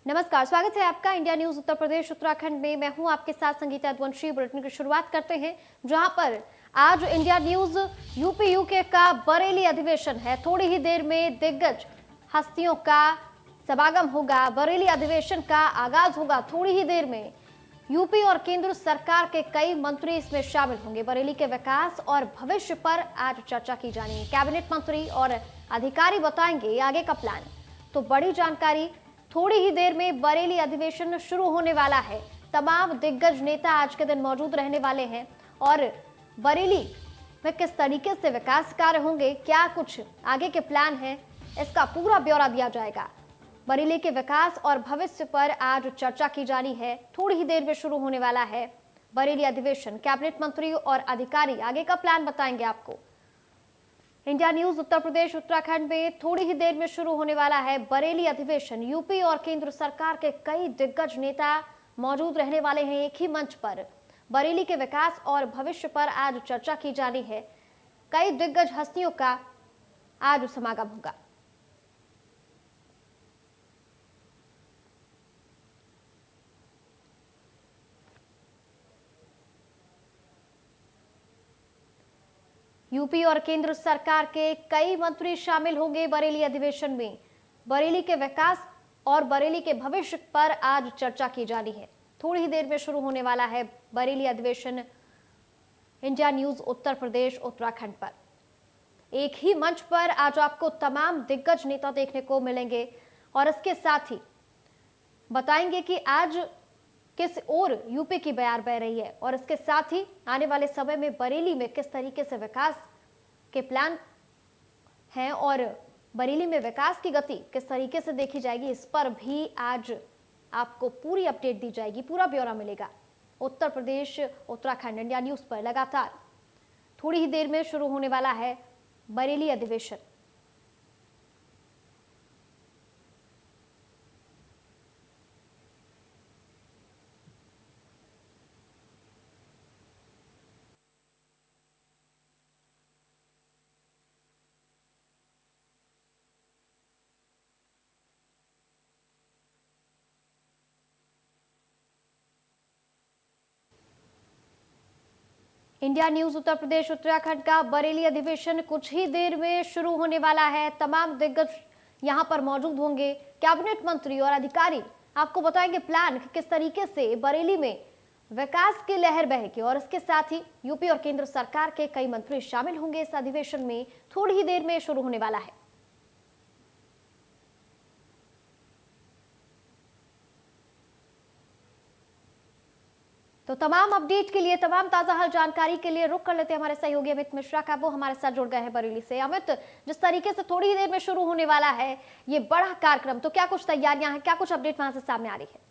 नमस्कार, स्वागत है आपका इंडिया न्यूज उत्तर प्रदेश उत्तराखंड में। मैं हूं आपके साथ संगीता यदुवंशी। बुलेटिन की शुरुआत करते हैं जहां पर आज इंडिया न्यूज यूपी यूके का बरेली अधिवेशन है। थोड़ी ही देर में दिग्गज हस्तियों का समागम होगा। बरेली अधिवेशन का आगाज होगा थोड़ी ही देर में। यूपी और केंद्र सरकार के कई मंत्री इसमें शामिल होंगे। बरेली के विकास और भविष्य पर आज चर्चा की जानी है। कैबिनेट मंत्री और अधिकारी बताएंगे आगे का प्लान। तो बड़ी जानकारी, थोड़ी ही देर में बरेली अधिवेशन शुरू होने वाला है। तमाम दिग्गज नेता आज के दिन मौजूद रहने वाले हैं और बरेली में किस तरीके से विकास कार्य होंगे, क्या कुछ आगे के प्लान हैं, इसका पूरा ब्यौरा दिया जाएगा। बरेली के विकास और भविष्य पर आज चर्चा की जानी है। थोड़ी ही देर में शुरू होने वाला है बरेली अधिवेशन। कैबिनेट मंत्री और अधिकारी आगे का प्लान बताएंगे आपको। इंडिया न्यूज उत्तर प्रदेश उत्तराखंड में थोड़ी ही देर में शुरू होने वाला है बरेली अधिवेशन। यूपी और केंद्र सरकार के कई दिग्गज नेता मौजूद रहने वाले हैं एक ही मंच पर। बरेली के विकास और भविष्य पर आज चर्चा की जानी है। कई दिग्गज हस्तियों का आज समागम होगा। यूपी और केंद्र सरकार के कई मंत्री शामिल होंगे बरेली अधिवेशन में। बरेली के विकास और बरेली के भविष्य पर आज चर्चा की जानी है। थोड़ी ही देर में शुरू होने वाला है बरेली अधिवेशन इंडिया न्यूज उत्तर प्रदेश उत्तराखंड पर। एक ही मंच पर आज आपको तमाम दिग्गज नेता देखने को मिलेंगे और इसके साथ ही बताएंगे कि आज किस ओर यूपी की बयार बह रही है और इसके साथ ही आने वाले समय में बरेली में किस तरीके से विकास के प्लान हैं और बरेली में विकास की गति किस तरीके से देखी जाएगी, इस पर भी आज आपको पूरी अपडेट दी जाएगी, पूरा ब्यौरा मिलेगा। उत्तर प्रदेश उत्तराखंड इंडिया न्यूज पर लगातार थोड़ी ही देर में शुरू होने वाला है बरेली अधिवेशन। इंडिया न्यूज उत्तर प्रदेश उत्तराखंड का बरेली अधिवेशन कुछ ही देर में शुरू होने वाला है। तमाम दिग्गज यहां पर मौजूद होंगे। कैबिनेट मंत्री और अधिकारी आपको बताएंगे प्लान कि किस तरीके से बरेली में विकास की लहर बहेगी और इसके साथ ही यूपी और केंद्र सरकार के कई मंत्री शामिल होंगे इस अधिवेशन में। थोड़ी ही देर में शुरू होने वाला है। तो तमाम अपडेट के लिए, तमाम ताजा हाल जानकारी के लिए रुक कर लेते हैं हमारे सहयोगी अमित मिश्रा का। वो हमारे साथ जुड़ गए हैं बरेली से। अमित, जिस तरीके से थोड़ी ही देर में शुरू होने वाला है ये बड़ा कार्यक्रम, तो क्या कुछ तैयारियां हैं, क्या कुछ अपडेट वहां से सामने आ रही है?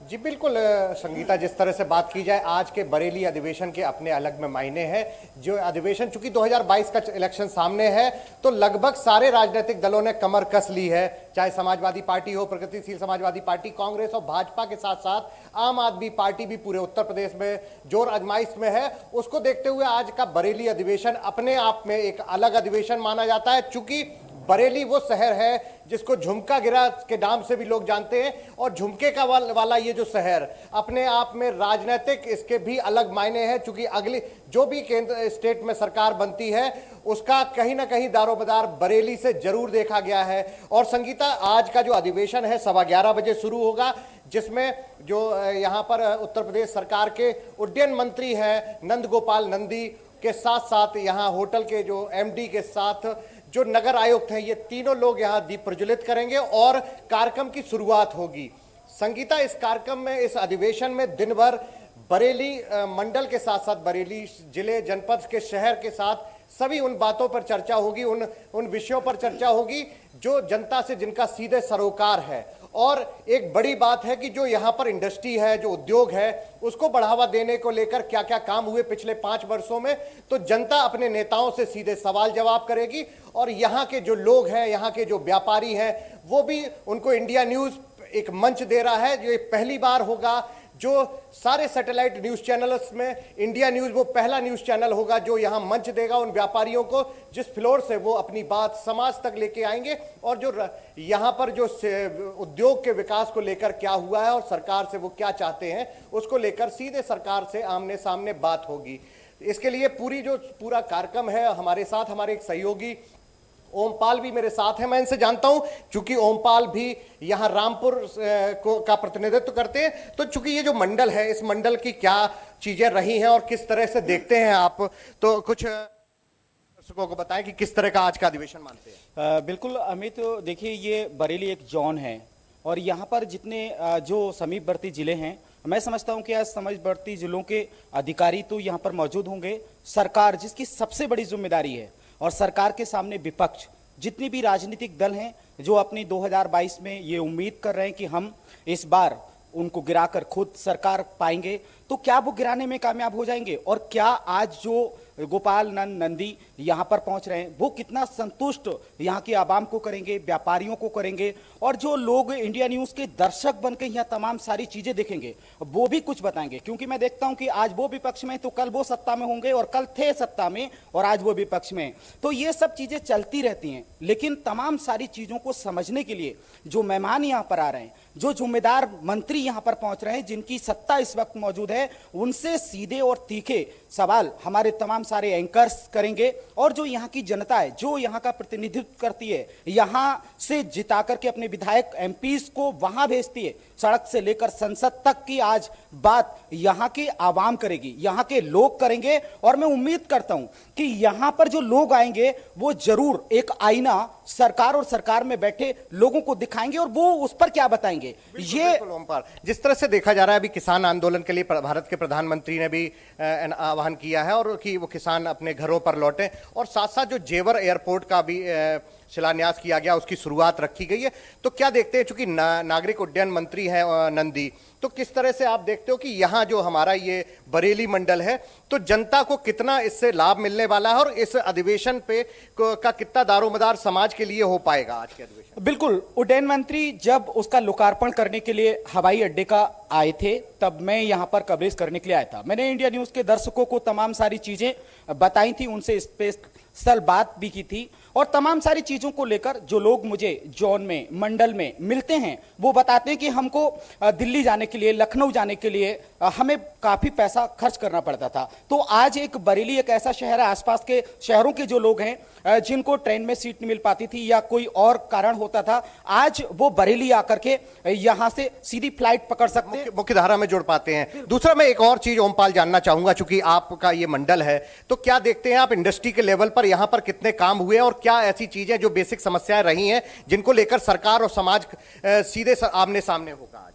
जी बिल्कुल संगीता, जिस तरह से बात की जाए आज के बरेली अधिवेशन के अपने अलग में मायने हैं। जो अधिवेशन, चूंकि 2022 का इलेक्शन सामने है तो लगभग सारे राजनीतिक दलों ने कमर कस ली है, चाहे समाजवादी पार्टी हो, प्रगतिशील समाजवादी पार्टी, कांग्रेस और भाजपा के साथ साथ आम आदमी पार्टी भी पूरे उत्तर प्रदेश में जोर आजमाइश में है। उसको देखते हुए आज का बरेली अधिवेशन अपने आप में एक अलग अधिवेशन माना जाता है। चूंकि बरेली वो शहर है जिसको झुमका गिरा के नाम से भी लोग जानते हैं और झुमके का वाला ये जो शहर अपने आप में राजनीतिक इसके भी अलग मायने हैं। चूंकि अगली जो भी केंद्र स्टेट में सरकार बनती है उसका कहीं ना कहीं दारोमदार बरेली से जरूर देखा गया है। और संगीता, आज का जो अधिवेशन है 11:15 बजे शुरू होगा, जिसमें जो यहाँ पर उत्तर प्रदेश सरकार के उड्डयन मंत्री हैं नंद गोपाल नंदी के साथ साथ यहाँ होटल के जो एमडी के साथ जो नगर आयुक्त हैं, ये तीनों लोग यहाँ दीप प्रज्वलित करेंगे और कार्यक्रम की शुरुआत होगी। संगीता, इस कार्यक्रम में, इस अधिवेशन में दिन भर बरेली मंडल के साथ साथ बरेली जिले, जनपद के शहर के साथ सभी उन बातों पर चर्चा होगी, उन विषयों पर चर्चा होगी जो जनता से जिनका सीधे सरोकार है। और एक बड़ी बात है कि जो यहाँ पर इंडस्ट्री है, जो उद्योग है, उसको बढ़ावा देने को लेकर क्या क्या काम हुए पिछले 5 वर्षों में, तो जनता अपने नेताओं से सीधे सवाल जवाब करेगी। और यहाँ के जो लोग हैं, यहाँ के जो व्यापारी हैं, वो भी उनको इंडिया न्यूज एक मंच दे रहा है। जो पहली बार होगा जो सारे सैटेलाइट न्यूज चैनल्स में इंडिया न्यूज वो पहला न्यूज चैनल होगा जो यहां मंच देगा उन व्यापारियों को जिस फ्लोर से वो अपनी बात समाज तक लेके आएंगे, और जो यहां पर जो उद्योग के विकास को लेकर क्या हुआ है और सरकार से वो क्या चाहते हैं उसको लेकर सीधे सरकार से आमने सामने बात होगी। इसके लिए पूरा कार्यक्रम है, हमारे साथ हमारे एक सहयोगी ओमपाल भी मेरे साथ हैं, मैं इनसे जानता हूं, चूंकि ओमपाल भी यहां रामपुर का प्रतिनिधित्व करते हैं, तो चूंकि ये जो मंडल है इस मंडल की क्या चीजें रही हैं और किस तरह से देखते हैं आप, तो कुछ दर्शकों को बताएं कि किस तरह का आज का अधिवेशन मानते हैं। बिल्कुल अमित, देखिए ये बरेली एक जोन है और यहाँ पर जितने जो समीपवर्ती जिले हैं, मैं समझता हूं कि आज समीपवर्ती जिलों के अधिकारी तो यहाँ पर मौजूद होंगे। सरकार जिसकी सबसे बड़ी जिम्मेदारी है और सरकार के सामने विपक्ष जितनी भी राजनीतिक दल हैं जो अपनी 2022 में ये उम्मीद कर रहे हैं कि हम इस बार उनको गिराकर खुद सरकार पाएंगे, तो क्या वो गिराने में कामयाब हो जाएंगे? और क्या आज जो गोपाल नंद नंदी यहाँ पर पहुंच रहे हैं वो कितना संतुष्ट यहाँ की आवाम को करेंगे, व्यापारियों को करेंगे, और जो लोग इंडिया न्यूज के दर्शक बनकर यहाँ तमाम सारी चीजें देखेंगे वो भी कुछ बताएंगे। क्योंकि मैं देखता हूं कि आज वो विपक्ष में तो कल वो सत्ता में होंगे, और कल थे सत्ता में और आज वो विपक्ष में, तो ये सब चीजें चलती रहती हैं। लेकिन तमाम सारी चीजों को समझने के लिए जो मेहमान यहाँ पर आ रहे हैं, जो जिम्मेदार मंत्री यहाँ पर पहुंच रहे हैं, जिनकी सत्ता इस वक्त मौजूद है, उनसे सीधे और तीखे सवाल हमारे तमाम सारे एंकर्स करेंगे। और जो यहाँ की जनता है, जो यहाँ का प्रतिनिधित्व करती है, यहाँ से जिता करके अपने विधायक एमपीज को वहां भेजती है, सड़क से लेकर संसद तक की आज बात यहाँ की आवाम करेगी, यहाँ के लोग करेंगे। और मैं उम्मीद करता हूं कि यहाँ पर जो लोग आएंगे वो जरूर एक आईना सरकार और सरकार में बैठे लोगों को दिखाएंगे और वो उस पर क्या बताएंगे। ये ओमपाल, जिस तरह से देखा जा रहा है अभी किसान आंदोलन के लिए भारत के प्रधानमंत्री ने भी आह्वान किया है और कि वो किसान अपने घरों पर लौटे, और साथ साथ जो जेवर एयरपोर्ट का भी शिलान्यास किया गया, उसकी शुरुआत रखी गई है, तो क्या देखते हैं, चूंकि नागरिक उड्डयन मंत्री हैं नंदी, तो किस तरह से आप देखते हो कि यहाँ जो हमारा ये बरेली मंडल है तो जनता को कितना इससे लाभ मिलने वाला है और इस अधिवेशन पे का कितना दारोमदार समाज के लिए हो पाएगा आज के अधिवेशन? बिल्कुल, उड्डयन मंत्री जब उसका लोकार्पण करने के लिए हवाई अड्डे का आए थे तब मैं यहाँ पर कवरेज करने के लिए आया था। मैंने इंडिया न्यूज के दर्शकों को तमाम सारी चीजें बताई थी, उनसे स्पेशल बात भी की थी, और तमाम सारी चीजों को लेकर जो लोग मुझे जोन में मंडल में मिलते हैं वो बताते हैं कि हमको दिल्ली जाने के लिए, लखनऊ जाने के लिए हमें काफी पैसा खर्च करना पड़ता था। तो आज एक बरेली एक ऐसा शहर है, आसपास के शहरों के जो लोग हैं जिनको ट्रेन में सीट नहीं मिल पाती थी या कोई और कारण होता था, आज वो बरेली आकर के यहां से सीधी फ्लाइट पकड़ सकते हैं, मुख्य धारा में जुड़ पाते हैं। दूसरा मैं एक और चीज ओमपाल जानना चाहूंगा, चूंकि आपका ये मंडल है, तो क्या देखते हैं आप इंडस्ट्री के लेवल पर यहां पर कितने काम हुए और क्या ऐसी चीजें जो बेसिक समस्याएं रही हैं जिनको लेकर सरकार और समाज सीधे आमने सामने होगा आज?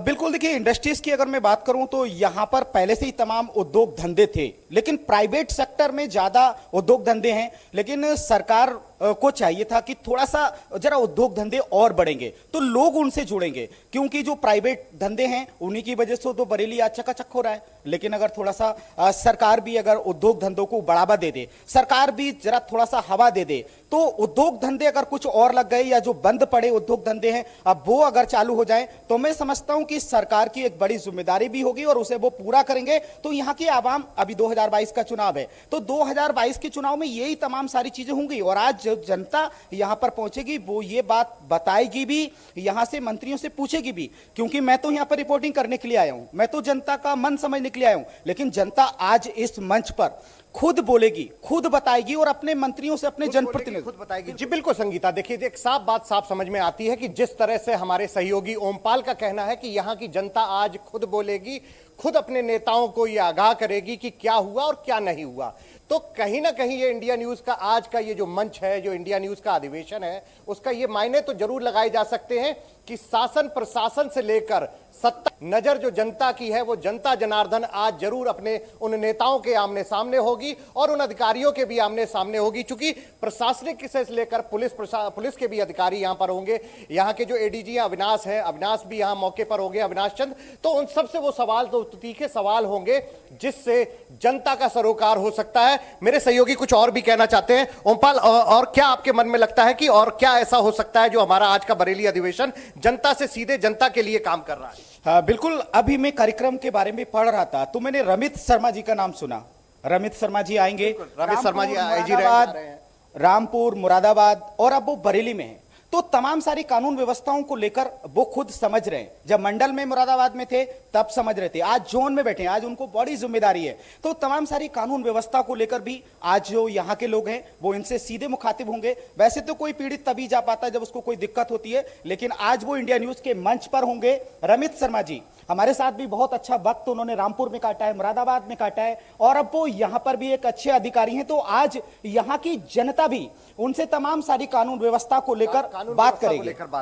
बिल्कुल, देखिए इंडस्ट्रीज की अगर मैं बात करूं तो यहां पर पहले से ही तमाम उद्योग धंधे थे, लेकिन प्राइवेट सेक्टर में ज्यादा उद्योग धंधे हैं। लेकिन सरकार को चाहिए था कि थोड़ा सा जरा उद्योग धंधे और बढ़ेंगे तो लोग उनसे जुड़ेंगे, क्योंकि जो प्राइवेट धंधे हैं उन्हीं की वजह से तो बरेली आज चकाचक हो रहा है। लेकिन अगर थोड़ा सा सरकार भी अगर उद्योग धंधों को बढ़ावा दे दे, सरकार भी जरा थोड़ा सा हवा दे दे, तो उद्योग धंधे अगर कुछ और लग गए या जो बंद पड़े उद्योग धंधे हैं अब वो अगर चालू हो जाए, तो मैं समझता हूं कि सरकार की एक बड़ी जिम्मेदारी भी होगी और उसे वो पूरा करेंगे। तो यहाँ की आवाम, अभी 2022 का चुनाव है, तो 2022 के चुनाव में यही तमाम सारी चीजें होंगी और आज जब जनता यहां पर पहुंचेगी वो ये बात बताएगी भी, यहां से मंत्रियों से पूछेगी भी, क्योंकि मैं तो यहां पर रिपोर्टिंग करने के लिए आया हूं, मैं तो जनता का मन समझने के लिए आया हूं। लेकिन जनता आज इस मंच पर खुद बोलेगी, खुद बताएगी और अपने मंत्रियों से, अपने जनप्रतिनिधि खुद बताएगी। जी बिल्कुल संगीता, देखिए एक साफ बात साफ समझ में आती है कि जिस तरह से हमारे सहयोगी ओमपाल का कहना है कि यहाँ की जनता आज खुद बोलेगी, खुद अपने नेताओं को ये आगाह करेगी कि क्या हुआ और क्या नहीं हुआ, तो कहीं ना कहीं ये इंडिया न्यूज का आज का ये जो मंच है, जो इंडिया न्यूज का अधिवेशन है, उसका ये मायने तो जरूर लगाए जा सकते हैं कि शासन प्रशासन से लेकर सत्ता नजर जो जनता की है वो जनता जनार्दन आज जरूर अपने उन नेताओं के आमने सामने होगी और उन अधिकारियों के भी आमने सामने होगी, चूंकि प्रशासनिक से लेकर पुलिस के भी अधिकारी यहां पर होंगे। यहाँ के जो एडीजी अविनाश है, अविनाश भी यहाँ मौके पर होंगे, अविनाश चंद, तो उन सबसे वो सवाल तो तीखे सवाल होंगे जिससे जनता का सरोकार हो सकता है। मेरे सहयोगी कुछ और भी कहना चाहते हैं। ओमपाल, और क्या आपके मन में लगता है कि और क्या ऐसा हो सकता है जो हमारा आज का बरेली अधिवेशन जनता से सीधे जनता के लिए काम कर रहा है? हाँ बिल्कुल, अभी मैं कार्यक्रम के बारे में पढ़ रहा था तो मैंने रमित शर्मा जी का नाम सुना। रमित शर्मा जी आएंगे, रमित शर्मा जी आईजी मुरादाबाद, रामपुर, मुरादाबाद और अब वो बरेली में है। तो तमाम सारी कानून व्यवस्थाओं को लेकर वो खुद समझ रहे हैं। जब मंडल में मुरादाबाद में थे तब समझ रहे थे, आज जोन में बैठे हैं, आज उनको बड़ी जिम्मेदारी है। तो तमाम सारी कानून व्यवस्था को लेकर भी आज जो यहाँ के लोग हैं वो इनसे सीधे मुखातिब होंगे। वैसे तो कोई पीड़ित तभी जा पाता है जब उसको कोई दिक्कत होती है, लेकिन आज वो इंडिया न्यूज के मंच पर होंगे। रमित शर्मा जी हमारे साथ भी बहुत अच्छा वक्त उन्होंने रामपुर में काटा है, मुरादाबाद में काटा है, और अब वो यहाँ पर भी एक अच्छे अधिकारी हैं। तो आज यहाँ की जनता भी उनसे तमाम सारी कानून व्यवस्था को लेकर बात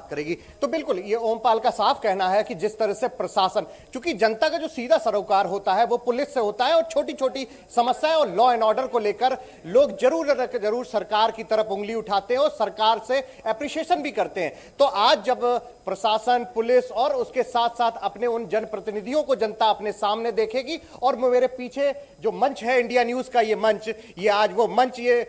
करेगी। तो बिल्कुल ये ओमपाल का साफ कहना है कि जिस तरह से प्रशासन, चूंकि जनता का जो सीधा सरोकार होता है वो पुलिस से होता है, और छोटी छोटी समस्याएं और लॉ एंड ऑर्डर को लेकर लोग जरूर सरकार की तरफ उंगली उठाते हैं और सरकार से एप्रिशिएशन भी करते हैं। तो आज जब प्रशासन, पुलिस और उसके साथ साथ अपने उन जनप्रतिनिधियों को जनता अपने सामने देखेगी, और मेरे पीछे जो मंच है इंडिया न्यूज का, ये मंच, ये आज वो मंच ये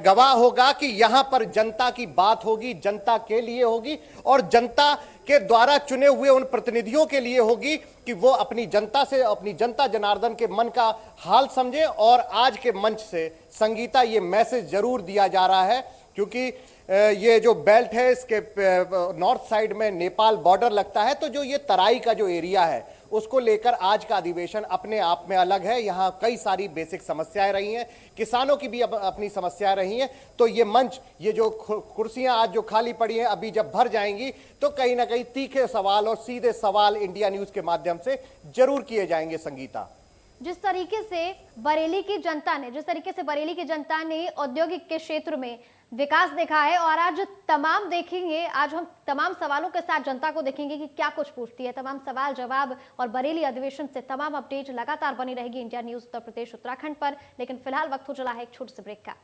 गवाह होगा कि यहां पर जनता की बात होगी, जनता के लिए होगी, और जनता के द्वारा चुने हुए उन प्रतिनिधियों के लिए होगी कि वो अपनी जनता से, अपनी जनता जनार्दन के मन का हाल समझे। और आज के मंच से संगीता ये मैसेज जरूर दिया जा रहा है, क्योंकि ये जो बेल्ट है इसके नॉर्थ साइड में नेपाल बॉर्डर लगता है, तो जो ये तराई का जो एरिया है उसको लेकर आज का अधिवेशन अपने आप में अलग है। यहाँ कई सारी बेसिक समस्याएं रही हैं, किसानों की भी अपनी समस्याएं रही हैं। तो ये मंच, ये जो कुर्सियां आज जो खाली पड़ी हैं, अभी जब भर जाएंगी तो कहीं ना कहीं तीखे सवाल और सीधे सवाल इंडिया न्यूज के माध्यम से जरूर किए जाएंगे। संगीता, जिस तरीके से बरेली की जनता ने औद्योगिक के क्षेत्र में विकास देखा है, और आज हम तमाम सवालों के साथ जनता को देखेंगे कि क्या कुछ पूछती है। तमाम सवाल जवाब और बरेली अधिवेशन से तमाम अपडेट लगातार बनी रहेगी इंडिया न्यूज उत्तर प्रदेश उत्तराखंड पर। लेकिन फिलहाल वक्त हो चला है एक छोटे से ब्रेक का।